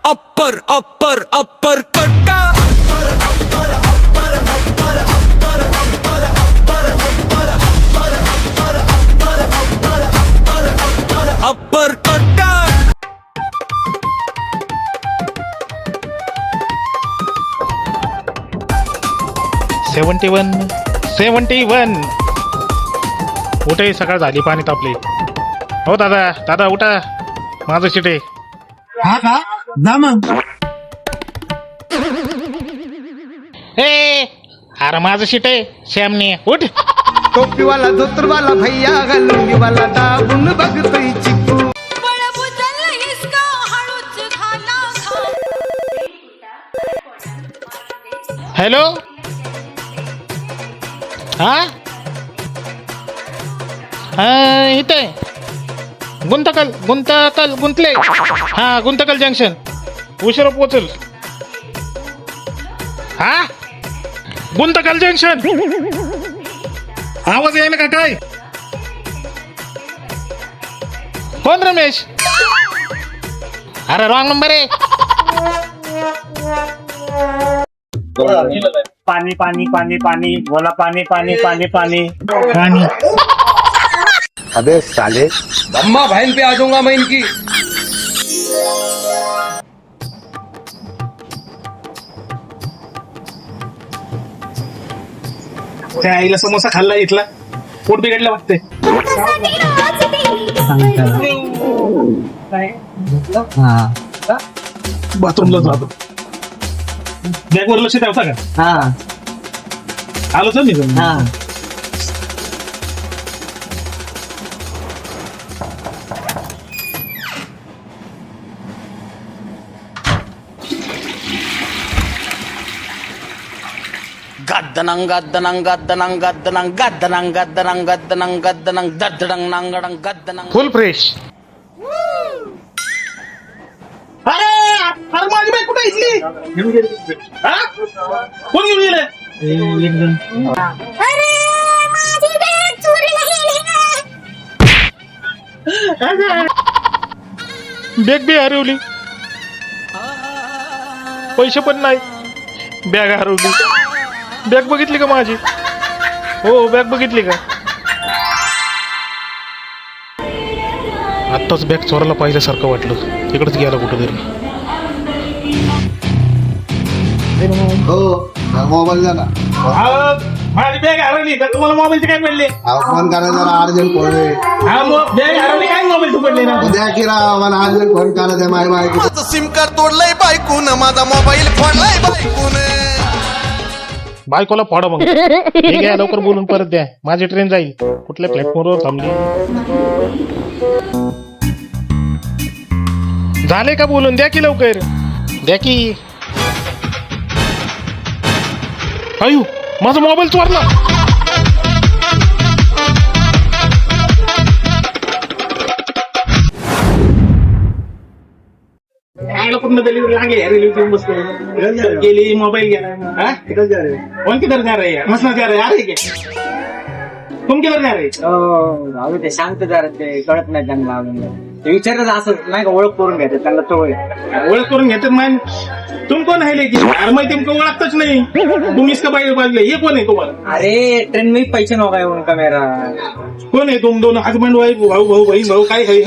Upper upper upper कट्टा upper कट्टा 71 उठे, सकाळ झाली, पाणी तापले. हो दादा, दादा उठा, माझं सीट आहे. हा का? जा मग. ए अरे माझं सीट आहे, श्यामने उठ. टोपीवाला धोतरवाला भैया गलुंगीवाला दाबून बघतोय चिकू. हॅलो, हा इथे गुंतले, हा गुंतकल जंक्शन, उशिरा पोचल. हा गुंतकल जंक्शन, आवाज येईल का काय? कोण रमेश? अरे रॉंग नंबर आहे. पाणी पाणी पाणी पाणी बोला, पाणी पाणी पाणी पाणी पाणी. अबे साले, अम्मा बहन पे आ जाऊंगा मैं इनकी. त्या आईला समोसा खाल्ला, इथला पोट बिघडलं वाटते. बाथरूमला जातो, बॅगवर लक्ष ठेवता का? आलो सर मी. गद्दनंग गद्दनंग गद्दनंग गद्दनंग गद्दनंग गद्दनंग गद्दनंग गद्दनंग दडडंग नांगडंग गद्दनंग. फुल फ्रेश. अरे अरे माझी बाई कुठे इथली? हा? कोण घेऊन गेले? बॅग बी हरवली, पैसे पण नाही, बॅग हरवली. बॅग बघितली का माझी? हो बॅग बघितली का? आत्ताच बॅग चोराला पाहिल्यासारखं वाटलं, तिकडच गेला कुठंतरी. हो मोबाईल द्या ना. माझी बॅग हरवली तर तुम्हाला मोबाईलचे काय पडले? फोन करा जरा, अर्जंट फोन आहे. हा मग बॅग हरवली, काय मोबाईल तू पडले ना? उद्या की राव, मला अर्जंट फोन करा द्या. माय माय माझं सिम कार्ड तोडलंय बायकून, माझा मोबाईल फोडलाय बायकून. बायकोला फोडा मग. ठीक आहे, लवकर बोलून परत द्या, माझी ट्रेन जाईल. कुठल्या प्लॅटफॉर्मवर थांबली? झाले का बोलून? द्या की लवकर, द्या की. अयो माझा मोबाईल चोरला. कुठं गेली मोबाईल घ्या. कौन किधर जा रहे हैं? मसना जा रहे हैं, आ रहे क्या? तुम किधर जा रहे? अहो ते शांत जरा, ते कळत नाही त्यांना. ते विचारत असं नाही का, ओळख करून घ्यायचं त्यांना. तो ओळख करून घेतात मान. तुम कोण आहे लेकी? अरे मैं तुमको ओळखतच नाही. तुम इसका बाजूला, ये कोण आहे तुम्हाला? अरे ट्रेन में पैसे नव्हता येऊन का मेरा. कोण आहे तुम दोन? हजबंड वाईफ, भाऊ भाऊ बहीण भाऊ, काय काय?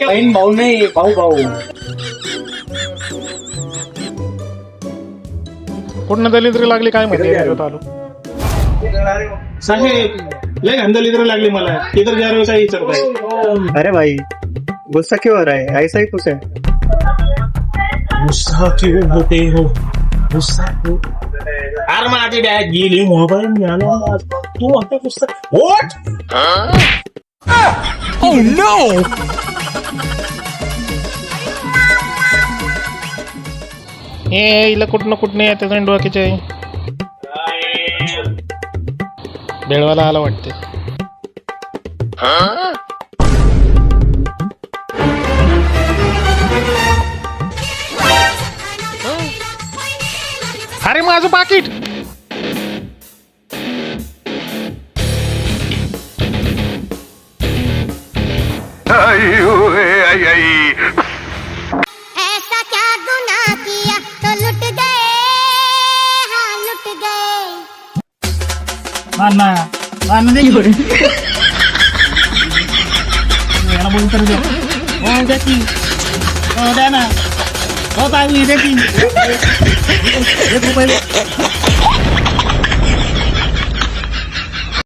बहीण भाऊ नाही, भाऊ भाऊ. कुठनं दलिद्री लागली काय माहिती? आलो साहेब, लय दलिद्र लागली मला. इधर जा रहे हो काय विचारताय? अरे भाई गुस्सा क्यों हो रहा है? ऐसा ही कुछ है. गुस्सा क्यों होते हो? गुस्सा क्यों? अरे माझी बॅग गेली, मोबाईल मिळाला, तू आता गुस्सा? व्हॉट? Oh no. हे इला कुठनं कुठनं येते डोक्याचे. बेळवाला आला वाटते. अरे माझं पाकिट. ऐसा क्या गुनाह अण्णा अण्णा दे की. याला बोलून तर दे. हो द्या की. हो द्या ना. हो ताई दे की. 1 रुपये.